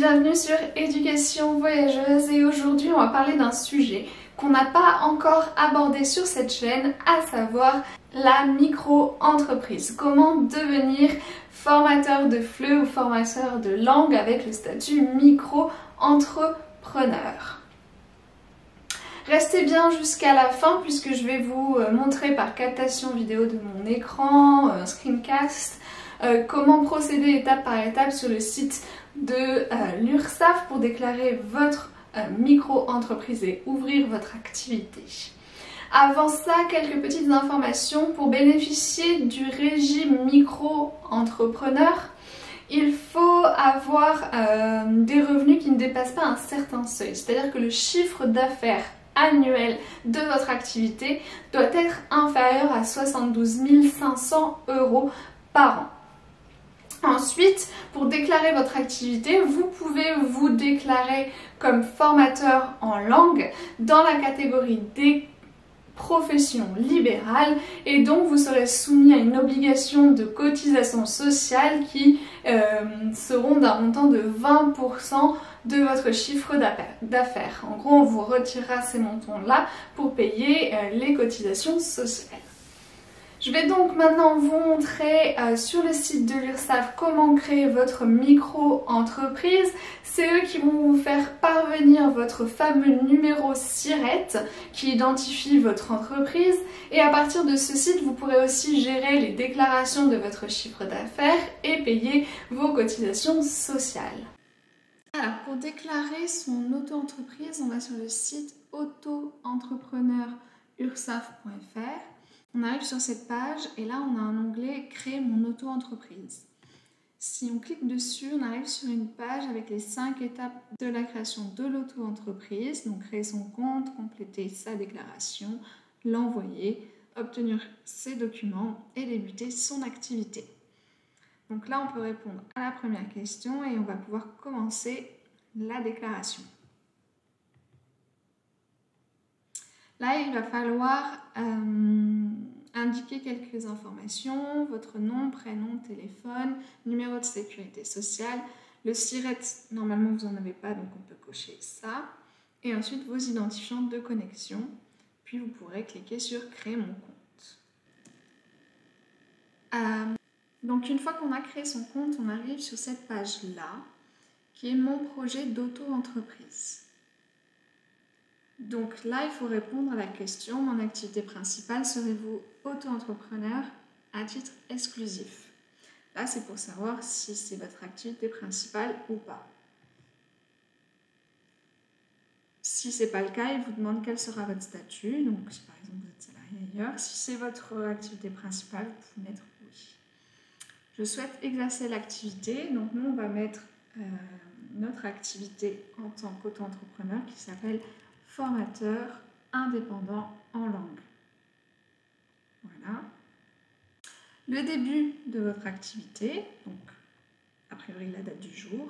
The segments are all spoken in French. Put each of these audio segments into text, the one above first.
bienvenue sur Éducation Voyageuse et aujourd'hui on va parler d'un sujet qu'on n'a pas encore abordé sur cette chaîne, à savoir la micro-entreprise. Comment devenir formateur de FLE ou formateur de langue avec le statut micro-entrepreneur. Restez bien jusqu'à la fin puisque je vais vous montrer par captation vidéo de mon écran, un screencast, comment procéder étape par étape sur le site de l'URSSAF pour déclarer votre micro-entreprise et ouvrir votre activité. Avant ça, quelques petites informations. Pour bénéficier du régime micro-entrepreneur, il faut avoir des revenus qui ne dépassent pas un certain seuil, c'est-à-dire que le chiffre d'affaires annuel de votre activité doit être inférieur à 72 500 € par an. Ensuite, pour déclarer votre activité, vous pouvez vous déclarer comme formateur en langue dans la catégorie des professions libérales et donc vous serez soumis à une obligation de cotisation sociale qui seront d'un montant de 20% de votre chiffre d'affaires. En gros, on vous retirera ces montants-là pour payer les cotisations sociales. Je vais donc maintenant vous montrer sur le site de l'URSSAF comment créer votre micro-entreprise. C'est eux qui vont vous faire parvenir votre fameux numéro SIRET qui identifie votre entreprise. Et à partir de ce site, vous pourrez aussi gérer les déclarations de votre chiffre d'affaires et payer vos cotisations sociales. Alors, pour déclarer son auto-entreprise, on va sur le site auto-entrepreneur-ursaf.fr. On arrive sur cette page et là on a un onglet « Créer mon auto-entreprise ». Si on clique dessus, on arrive sur une page avec les 5 étapes de la création de l'auto-entreprise. Donc créer son compte, compléter sa déclaration, l'envoyer, obtenir ses documents et débuter son activité. Donc là on peut répondre à la première question et on va pouvoir commencer la déclaration. Là, il va falloir indiquer quelques informations, votre nom, prénom, téléphone, numéro de sécurité sociale. Le SIRET, normalement, vous n'en avez pas, donc on peut cocher ça. Et ensuite, vos identifiants de connexion. Puis, vous pourrez cliquer sur « Créer mon compte ». Donc, une fois qu'on a créé son compte, on arrive sur cette page-là, qui est « Mon projet d'auto-entreprise ». Donc là, il faut répondre à la question « Mon activité principale, serez-vous auto-entrepreneur à titre exclusif ?» Là, c'est pour savoir si c'est votre activité principale ou pas. Si ce n'est pas le cas, il vous demande quel sera votre statut. Donc, si par exemple vous êtes salarié ailleurs, si c'est votre activité principale, vous pouvez mettre « Oui ». Je souhaite exercer l'activité. Donc, nous, on va mettre notre activité en tant qu'auto-entrepreneur qui s'appelle formateur indépendant en langue. Voilà. Le début de votre activité, donc a priori la date du jour.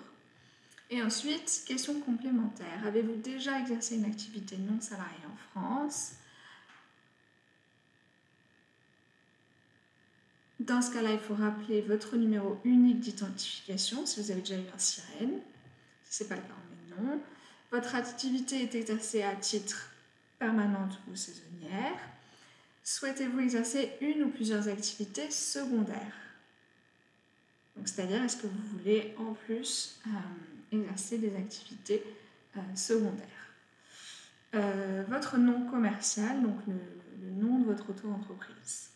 Et ensuite, question complémentaire. Avez-vous déjà exercé une activité non salariée en France? Dans ce cas-là, il faut rappeler votre numéro unique d'identification si vous avez déjà eu un SIREN. Si ce n'est pas le cas, on met non. Votre activité est exercée à titre permanente ou saisonnière. Souhaitez-vous exercer une ou plusieurs activités secondaires? Donc, c'est-à-dire, est-ce que vous voulez en plus exercer des activités secondaires? Votre nom commercial, donc le nom de votre auto-entreprise.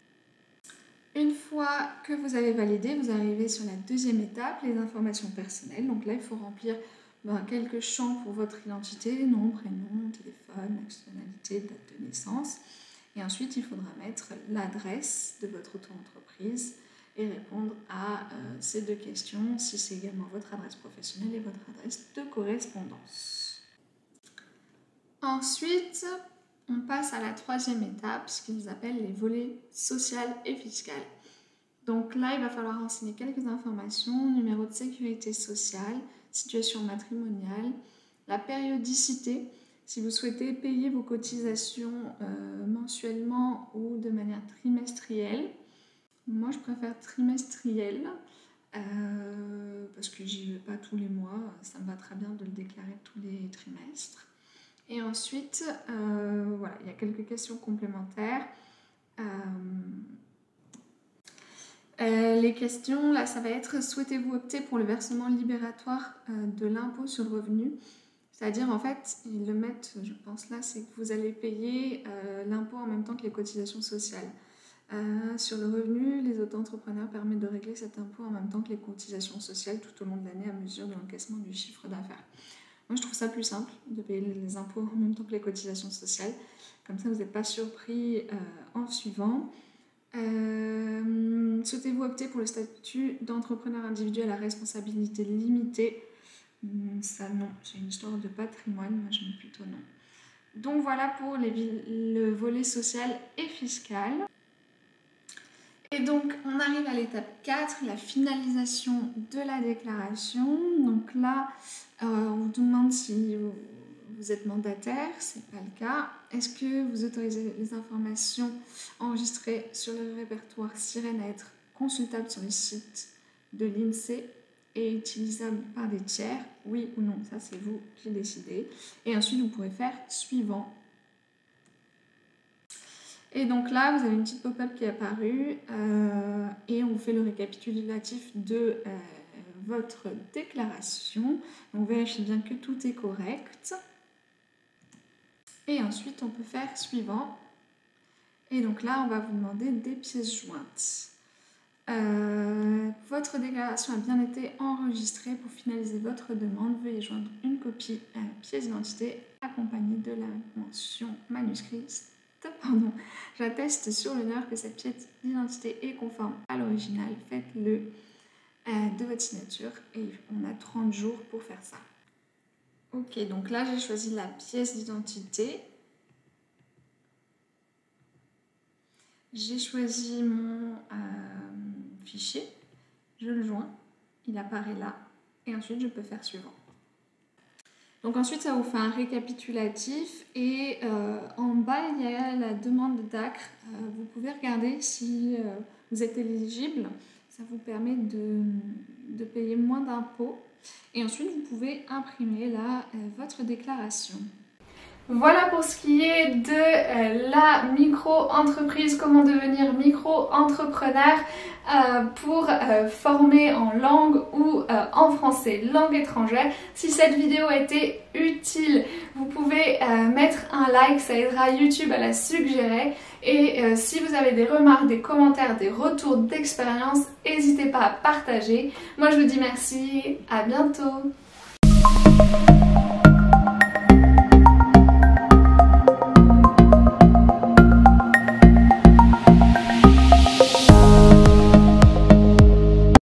Une fois que vous avez validé, vous arrivez sur la deuxième étape, les informations personnelles. Donc là, il faut remplir quelques champs pour votre identité, nom, prénom, téléphone, nationalité, date de naissance. Et ensuite, il faudra mettre l'adresse de votre auto-entreprise et répondre à ces deux questions, si c'est également votre adresse professionnelle et votre adresse de correspondance. Ensuite, on passe à la troisième étape, ce qu'ils appellent les volets social et fiscal. Donc là, il va falloir renseigner quelques informations, numéro de sécurité sociale, situation matrimoniale, la périodicité, si vous souhaitez payer vos cotisations mensuellement ou de manière trimestrielle. Moi, je préfère trimestrielle. parce que j'y vais pas tous les mois, ça me va très bien de le déclarer tous les trimestres. Et ensuite, voilà, il y a quelques questions complémentaires. Les questions, là, ça va être: souhaitez-vous opter pour le versement libératoire de l'impôt sur le revenu? C'est-à-dire, en fait, ils le mettent, je pense là, c'est que vous allez payer l'impôt en même temps que les cotisations sociales. Sur le revenu, les auto-entrepreneurs permettent de régler cet impôt en même temps que les cotisations sociales tout au long de l'année à mesure de l'encaissement du chiffre d'affaires. Moi, je trouve ça plus simple de payer les impôts en même temps que les cotisations sociales. Comme ça, vous n'êtes pas surpris en suivant. Souhaitez-vous opter pour le statut d'entrepreneur individuel à responsabilité limitée? Ça, non. C'est une histoire de patrimoine. Moi, je mets plutôt non. Donc, voilà pour le volet social et fiscal. Et donc, on arrive à l'étape 4, la finalisation de la déclaration. Donc là, on vous demande si vous êtes mandataire, c'est pas le cas. Est-ce que vous autorisez les informations enregistrées sur le répertoire Sirène à être consultables sur les sites de l'INSEE et utilisables par des tiers? Oui ou non, ça c'est vous qui décidez. Et ensuite, vous pourrez faire suivant. Et donc là, vous avez une petite pop-up qui est apparue et on vous fait le récapitulatif de votre déclaration. Donc vérifiez bien que tout est correct. Et ensuite, on peut faire suivant. Et donc là, on va vous demander des pièces jointes. Votre déclaration a bien été enregistrée. Pour finaliser votre demande, veuillez joindre une copie pièce d'identité accompagnée de la mention manuscrite. Pardon, j'atteste sur l'honneur que cette pièce d'identité est conforme à l'original. Faites-le de votre signature et on a 30 jours pour faire ça. Ok, donc là j'ai choisi la pièce d'identité. J'ai choisi mon fichier, je le joins, il apparaît là et ensuite je peux faire suivant. Donc ensuite, ça vous fait un récapitulatif et en bas, il y a la demande d'ACRE. Vous pouvez regarder si vous êtes éligible. Ça vous permet de payer moins d'impôts. Et ensuite, vous pouvez imprimer là votre déclaration. Voilà pour ce qui est de la micro-entreprise, comment devenir micro-entrepreneur pour former en langue ou en français, langue étrangère. Si cette vidéo a été utile, vous pouvez mettre un like, ça aidera YouTube à la suggérer. Et si vous avez des remarques, des commentaires, des retours d'expérience, n'hésitez pas à partager. Moi je vous dis merci, à bientôt.